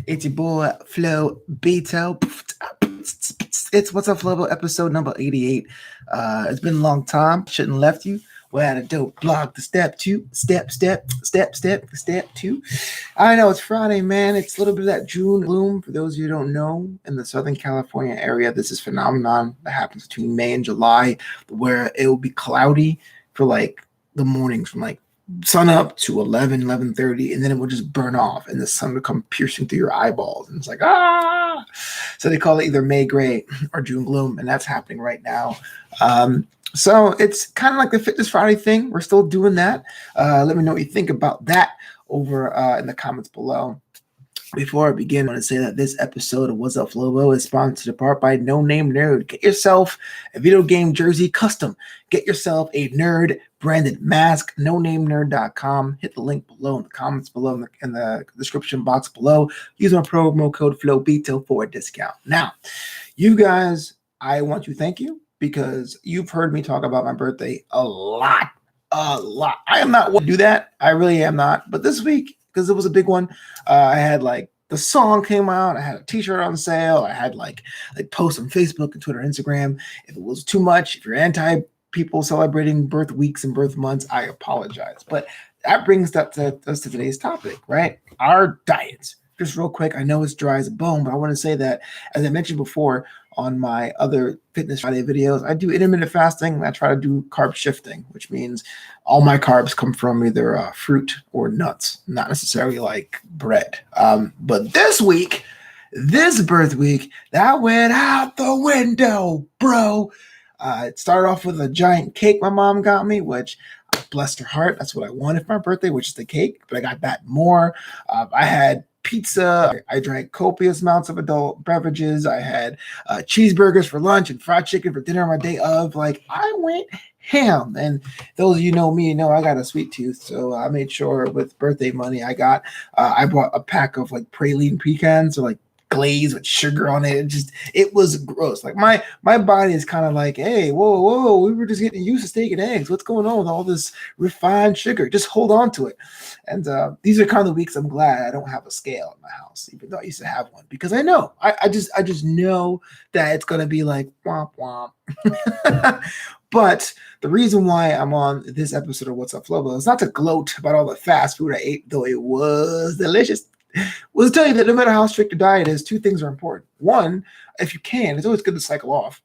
It's your boy Flo Beto. It's What's Up Flobo episode number 88. It's been a long time. Shouldn't have left you. We had a dope blog to step two. I know it's Friday, man. It's a little bit of that June gloom. For those of you who don't know, in the Southern California area, this is a phenomenon that happens between May and July, where it will be cloudy for like the mornings from like sun up to 11:30, and then it will just burn off and the sun will come piercing through your eyeballs, and it's like so they call it either May gray or June gloom, and that's happening right now. So it's kind of like the Fitness Friday thing. We're still doing that. Let me know what you think about that over in the comments below. Before I begin, I want to say that this episode of Wassup Flobo is sponsored in part by No Name Nerd. Get yourself a video game jersey custom. Get yourself a nerd branded mask, nonamenerd.com. Hit the link below in the comments below in the description box below. Use my promo code FLOBETO for a discount. Now, you guys, I want to thank you because you've heard me talk about my birthday a lot. I am not one to do that. I really am not. But this week, because it was a big one, I had like the song came out. I had a t-shirt on sale. I had like posts on Facebook and Twitter, Instagram. If it was too much, if you're anti people celebrating birth weeks and birth months, I apologize. But that brings us to today's topic, right? Our diets. Just real quick, I know it's dry as a bone, but I want to say that, as I mentioned before on my other Fitness Friday videos, I do intermittent fasting, and I try to do carb shifting, which means all my carbs come from either fruit or nuts, not necessarily like bread. But this birth week, that went out the window, bro. It started off with a giant cake my mom got me, which blessed her heart. That's what I wanted for my birthday, which is the cake, but I got that more. I had pizza. I drank copious amounts of adult beverages. I had cheeseburgers for lunch and fried chicken for dinner on my day of. Like, I went ham. And those of you know me know I got a sweet tooth, so I made sure with birthday money I bought a pack of like praline pecans, or like glaze with sugar on it. It was gross. Like my body is kind of like, hey, whoa, we were just getting used to steak and eggs. What's going on with all this refined sugar? Just hold on to it. And these are kind of the weeks I'm glad I don't have a scale in my house, even though I used to have one, because I know I just know that it's gonna be like womp womp. But the reason why I'm on this episode of What's Up Flobo is not to gloat about all the fast food I ate, though it was delicious. Was to tell you that no matter how strict your diet is, two things are important. One, if you can, it's always good to cycle off.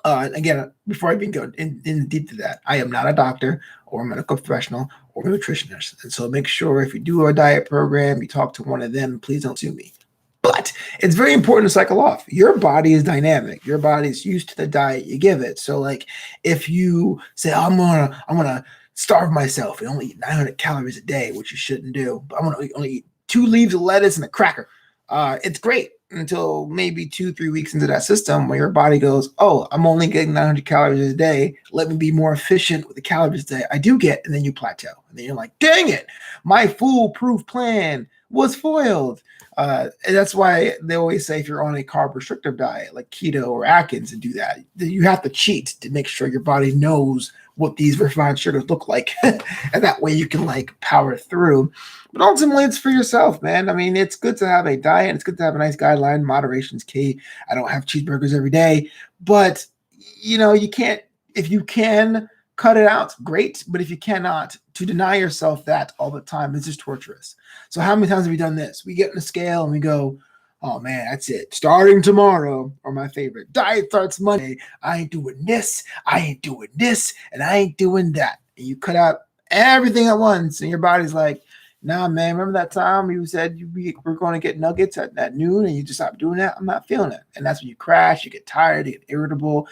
Again, before I even go in deep to that, I am not a doctor or a medical professional or a nutritionist. And so make sure if you do a diet program, you talk to one of them. Please don't sue me. But it's very important to cycle off. Your body is dynamic. Your body is used to the diet you give it. So like if you say, I'm gonna starve myself and only eat 900 calories a day, which you shouldn't do, but I'm gonna only eat 2 leaves of lettuce and a cracker. It's great until maybe 2-3 weeks into that system where your body goes, oh, I'm only getting 900 calories a day. Let me be more efficient with the calories that I do get. And then you plateau. And then you're like, dang it, my foolproof plan was foiled. And that's why they always say if you're on a carb restrictive diet like keto or Atkins and do that, you have to cheat to make sure your body knows what these refined sugars look like. And that way you can like power through. But ultimately it's for yourself, man. I mean, it's good to have a diet. It's good to have a nice guideline. Moderation is key. I don't have cheeseburgers every day, but you can't, if you can cut it out, great. But if you cannot, to deny yourself that all the time is just torturous. So how many times have we done this? We get on the scale and we go, oh man, that's it. Starting tomorrow, or my favorite, diet starts Monday. I ain't doing this, I ain't doing this, and I ain't doing that. And you cut out everything at once, and your body's like, nah, man, remember that time you said we're going to get nuggets at noon, and you just stopped doing that? I'm not feeling it. And that's when you crash, you get tired, you get irritable,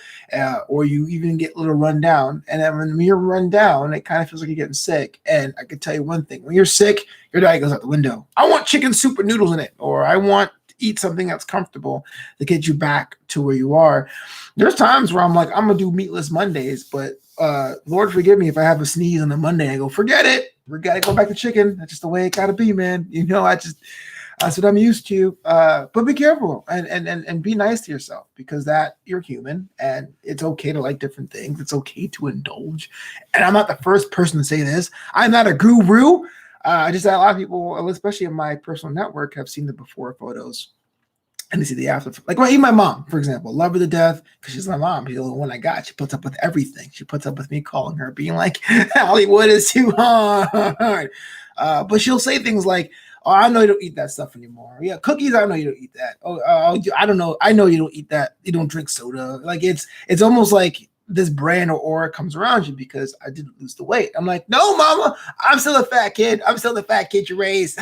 or you even get a little run down. And then when you're run down, it kind of feels like you're getting sick. And I can tell you one thing, when you're sick, your diet goes out the window. I want chicken soup with noodles in it, or I want eat something that's comfortable to get you back to where you are. There's times where I'm like, I'm gonna do meatless Mondays, but Lord forgive me if I have a sneeze on a Monday. I go, forget it. We gotta go back to chicken. That's just the way it gotta be, man. That's what I'm used to. But be careful and be nice to yourself, because that you're human and it's okay to like different things. It's okay to indulge. And I'm not the first person to say this. I'm not a guru. I just a lot of people, especially in my personal network, have seen the before photos and they see the after. Like, well, even my mom, for example, love her to death because she's my mom. She's the only one I got. She puts up with everything. She puts up with me calling her, being like, Hollywood is too hard. But she'll say things like, oh, I know you don't eat that stuff anymore. Yeah, cookies, I know you don't eat that. Oh, I don't know. I know you don't eat that. You don't drink soda. Like it's almost like this brand or aura comes around you because I didn't lose the weight. I'm like, no, mama, I'm still a fat kid. I'm still the fat kid you raised.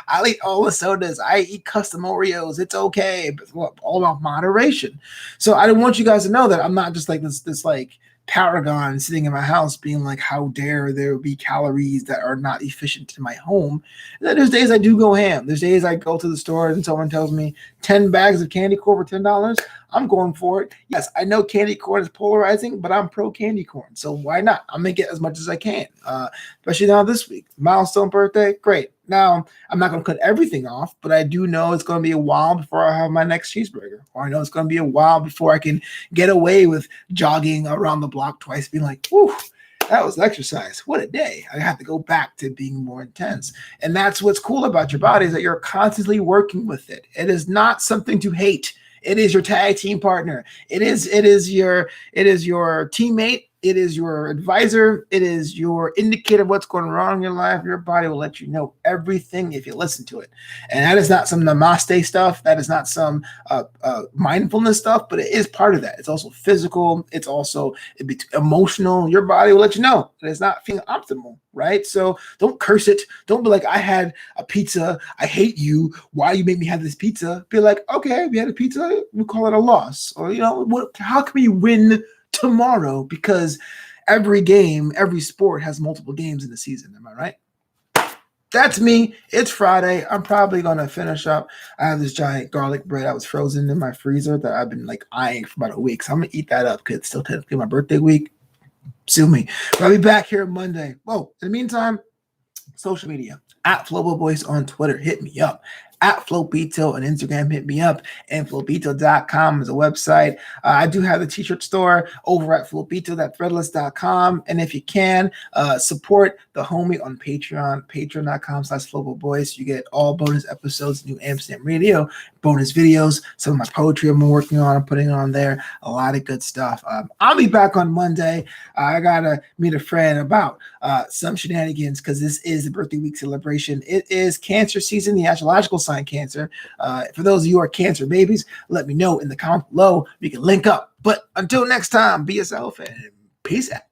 I'll eat all the sodas. I eat custom Oreos. It's okay. But all about moderation. So I don't want you guys to know that I'm not just like this like paragon sitting in my house being like, how dare there be calories that are not efficient in my home. And then there's days I do go ham. There's days I go to the store and someone tells me 10 bags of candy corn for $10. I'm going for it. Yes, I know candy corn is polarizing, but I'm pro candy corn. So why not? I'm going to get as much as I can, especially now this week. Milestone birthday, great. Now, I'm not going to cut everything off, but I do know it's going to be a while before I have my next cheeseburger. Or I know it's going to be a while before I can get away with jogging around the block twice, being like, whew, that was exercise. What a day. I have to go back to being more intense. And that's what's cool about your body is that you're constantly working with it. It is not something to hate. It is your tag team partner. It is your teammate. It is your advisor. It is your indicator of what's going wrong in your life. Your body will let you know everything if you listen to it. And that is not some namaste stuff. That is not some mindfulness stuff, but it is part of that. It's also physical. It's also emotional. Your body will let you know that it's not feeling optimal, right? So don't curse it. Don't be like, I had a pizza. I hate you. Why you make me have this pizza? Be like, okay, we had a pizza. We call it a loss. Or, how can we win tomorrow? Because every game, every sport has multiple games in the season. Am I right? That's me. It's Friday. I'm probably going to finish up. I have this giant garlic bread that was frozen in my freezer that I've been like eyeing for about a week. So I'm going to eat that up because it's still technically my birthday week. Sue me. But I'll be back here Monday. Whoa. In the meantime, social media. At Flobo Boys on Twitter. Hit me up. At Flobito on Instagram, hit me up, and Flobito.com is a website. I do have the t-shirt store over at Flobito, that threadless.com. And if you can, support the homie on Patreon, patreon.com/FloboBoys. You get all bonus episodes, new Amsterdam Radio, bonus videos, some of my poetry I'm working on, I'm putting on there, a lot of good stuff. I'll be back on Monday. I got to meet a friend about some shenanigans because this is the birthday week celebration. It is cancer season, the astrological sign Cancer. For those of you who are Cancer babies, let me know in the comment below. We can link up. But until next time, be yourself and peace out.